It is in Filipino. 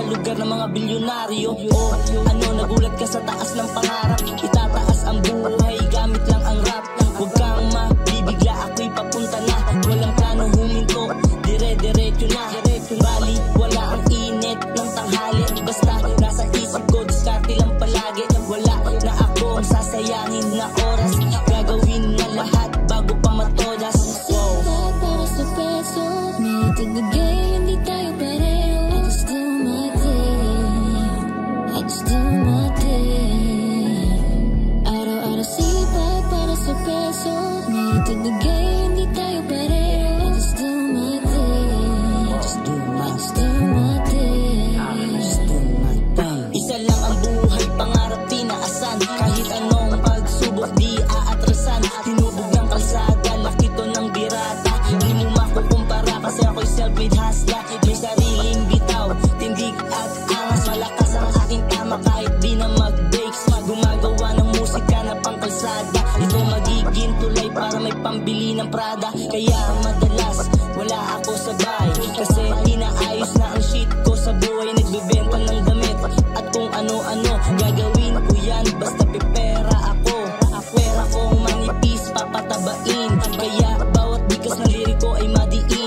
lugar ng mga bilyonaryo. O ano, nagulat ka sa taas ng pangarap. Itataas ang buhay, gamit lang ang rap. Huwag kang mabibigla, ako'y papunta na. Walang plano huminto, dire-diretso na. Bali, wala ang init ng tanghali. Basta nasa isip ko, diskarte lang palagi. Wala na akong sasayangin na oras. Gagawin na lahat bago pa matodas. Para sa peso, may tigbigay, hindi tayo pareho. I just do my thing, I just do my thing. Araw-araw sipag para sa peso, may tigbigay, hindi tayo pareho. I just do my thing, I just do my thing, I just do my thing. Isa lang ang buhay, pangarap tinaasan. Kahit anong pagsubok di aatrasan. Tinubog ng kalsada, laki to ng birata. Di mo makukumpara kasi ako'y self-made hustler. May sariling bitaw, tindig at angas. Malakas ang aking tama kahit di na mag-breaks. Gumagawa ng musika na pangkalsada. Ito magiging tulay para may pambili ng Prada. Kaya madalas wala ako sabay, kasi inaayos na ang shit ko sa buhay. Nagbebenta ng damit at kung ano-ano. Gagawin ko yan basta pipera ako. Pera kong manipis, papatabain. Kaya bawat bikas ng liriko ay madiin.